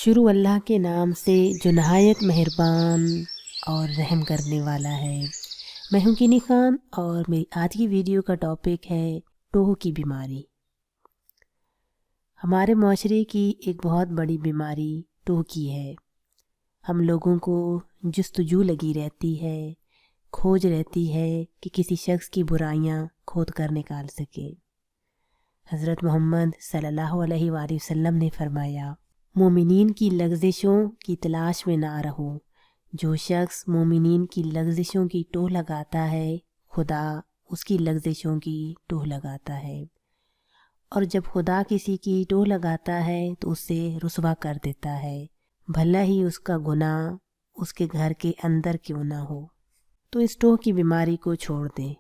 شروع اللہ کے نام سے جو نہایت مہربان اور رحم کرنے والا ہے۔ میں ہوں کنی خان اور میری آج کی ویڈیو کا ٹاپک ہے ٹوہ کی بیماری۔ ہمارے معاشرے کی ایک بہت بڑی بیماری ٹوہ کی ہے۔ ہم لوگوں کو جستجو لگی رہتی ہے، کھوج رہتی ہے کہ کسی شخص کی برائیاں کھود کر نکال سکیں۔ حضرت محمد صلی اللہ علیہ وآلہ وسلم نے فرمایا، مومنین کی لغزشوں کی تلاش میں نہ رہو۔ جو شخص مومنین کی لغزشوں کی ٹوہ لگاتا ہے، خدا اس کی لغزشوں کی ٹوہ لگاتا ہے، اور جب خدا کسی کی ٹوہ لگاتا ہے تو اسے رسوا کر دیتا ہے، بھلا ہی اس کا گناہ اس کے گھر کے اندر کیوں نہ ہو۔ تو اس ٹوہ کی بیماری کو چھوڑ دیں۔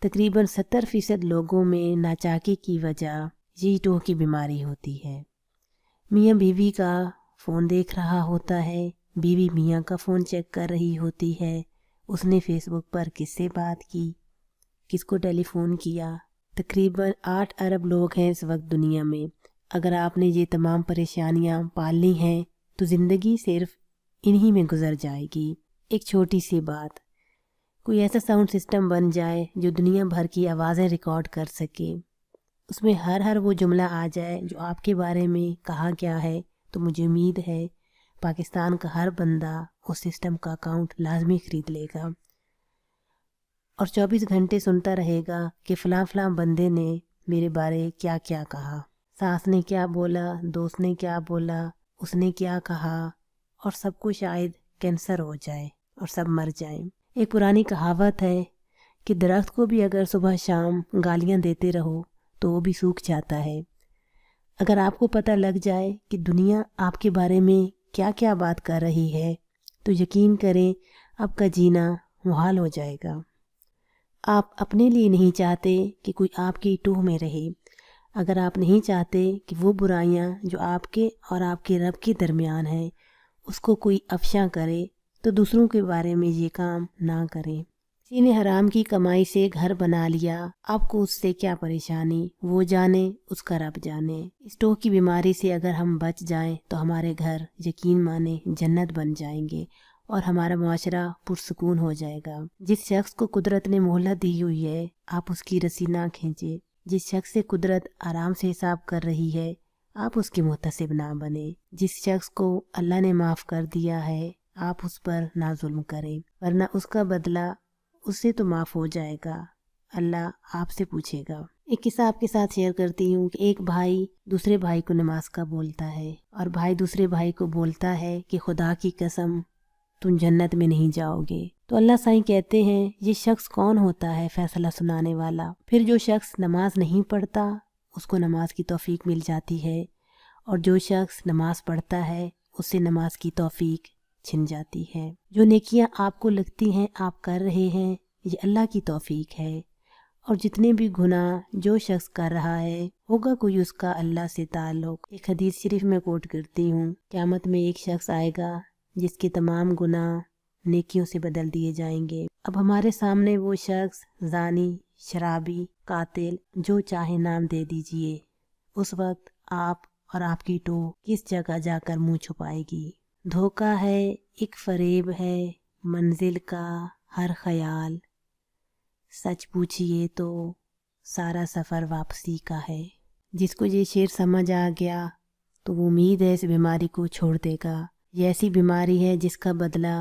تقریباً 70% لوگوں میں ناچاکی کی وجہ یہی ٹوہ کی بیماری ہوتی ہے۔ میاں بیوی کا فون دیکھ رہا ہوتا ہے، بیوی میاں کا فون چیک کر رہی ہوتی ہے، اس نے فیس بک پر کس سے بات کی، کس کو ٹیلی فون کیا۔ تقریباً 8 ارب لوگ ہیں اس وقت دنیا میں۔ اگر آپ نے یہ تمام پریشانیاں پال لی ہیں تو زندگی صرف انہی میں گزر جائے گی۔ ایک چھوٹی سی بات، کوئی ایسا ساؤنڈ سسٹم بن جائے جو دنیا بھر کی آوازیں ریکارڈ کر سکے، اس میں ہر وہ جملہ آ جائے جو آپ کے بارے میں کہا گیا ہے، تو مجھے امید ہے پاکستان کا ہر بندہ اس سسٹم کا اکاؤنٹ لازمی خرید لے گا اور 24 گھنٹے سنتا رہے گا کہ فلاں فلاں بندے نے میرے بارے کیا کیا کہا، ساس نے کیا بولا، دوست نے کیا بولا، اس نے کیا کہا، اور سب کو شاید کینسر ہو جائے اور سب مر جائیں۔ ایک پرانی کہاوت ہے کہ درخت کو بھی اگر صبح شام گالیاں دیتے رہو تو وہ بھی سوکھ جاتا ہے۔ اگر آپ کو پتہ لگ جائے کہ دنیا آپ کے بارے میں کیا کیا بات کر رہی ہے تو یقین کریں آپ کا جینا محال ہو جائے گا۔ آپ اپنے لیے نہیں چاہتے کہ کوئی آپ کی ٹوہ میں رہے۔ اگر آپ نہیں چاہتے کہ وہ برائیاں جو آپ کے اور آپ کے رب کے درمیان ہیں اس کو کوئی افشاں کرے تو دوسروں کے بارے میں یہ کام نہ کریں۔ کسی نے حرام کی کمائی سے گھر بنا لیا، آپ کو اس سے کیا پریشانی، وہ جانے، اس کا رب جانے۔ اس ٹوہ کی بیماری سے اگر ہم بچ جائیں تو ہمارے گھر یقین مانے جنت بن جائیں گے اور ہمارا معاشرہ پرسکون ہو جائے گا۔ جس شخص کو قدرت نے مہلت دی ہوئی ہے آپ اس کی رسی نہ کھینچے۔ جس شخص سے قدرت آرام سے حساب کر رہی ہے آپ اس کے محتسب نہ بنے۔ جس شخص کو اللہ نے معاف کر دیا ہے آپ اس پر نہ ظلم کریں، ورنہ اس کا بدلہ اس سے تو معاف ہو جائے گا، اللہ آپ سے پوچھے گا۔ ایک قصہ آپ کے ساتھ شیئر کرتی ہوں کہ ایک بھائی دوسرے بھائی کو نماز کا بولتا ہے اور بھائی دوسرے بھائی کو بولتا ہے کہ خدا کی قسم تم جنت میں نہیں جاؤ گے۔ تو اللہ سائیں کہتے ہیں یہ شخص کون ہوتا ہے فیصلہ سنانے والا؟ پھر جو شخص نماز نہیں پڑھتا اس کو نماز کی توفیق مل جاتی ہے، اور جو شخص نماز پڑھتا ہے اس سے نماز کی توفیق چھن جاتی ہے۔ جو نیکیاں آپ کو لگتی ہیں آپ کر رہے ہیں یہ اللہ کی توفیق ہے، اور جتنے بھی گناہ جو شخص کر رہا ہے ہوگا کوئی اس کا اللہ سے تعلق۔ ایک حدیث شریف میں کوٹ کرتی ہوں، قیامت میں ایک شخص آئے گا جس کے تمام گناہ نیکیوں سے بدل دیے جائیں گے۔ اب ہمارے سامنے وہ شخص زانی، شرابی، قاتل، جو چاہے نام دے دیجئے، اس وقت آپ اور آپ کی ٹوہ کس جگہ جا کر منہ چھپائے گی؟ دھوکہ ہے، ایک فریب ہے، منزل کا ہر خیال، سچ پوچھئے تو سارا سفر واپسی کا ہے۔ جس کو یہ شعر سمجھ آ گیا تو وہ امید ہے اس بیماری کو چھوڑ دے گا۔ یہ ایسی بیماری ہے جس کا بدلہ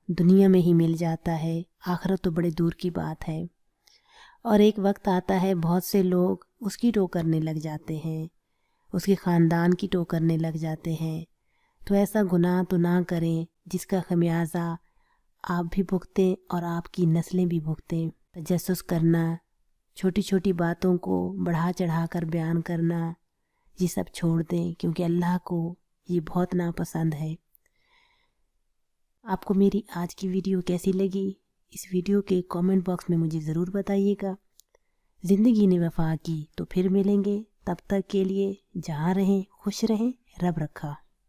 دنیا میں ہی مل جاتا ہے، آخرت تو بڑے دور کی بات ہے۔ اور ایک وقت آتا ہے بہت سے لوگ اس کی ٹوہ کرنے لگ جاتے ہیں، اس کے خاندان کی ٹوہ کرنے لگ جاتے ہیں۔ تو ایسا گناہ تو نہ کریں جس کا خمیازہ آپ بھی بھگتیں اور آپ کی نسلیں بھی بھگتیں۔ تجسس کرنا، چھوٹی چھوٹی باتوں کو بڑھا چڑھا کر بیان کرنا، یہ سب چھوڑ دیں کیونکہ اللہ کو یہ بہت ناپسند ہے۔ آپ کو میری آج کی ویڈیو کیسی لگی؟ اس ویڈیو کے کامنٹ باکس میں مجھے ضرور بتائیے گا۔ زندگی نے وفا کی تو پھر ملیں گے، تب تک کے لیے جہاں رہیں خوش رہیں، رب رکھا۔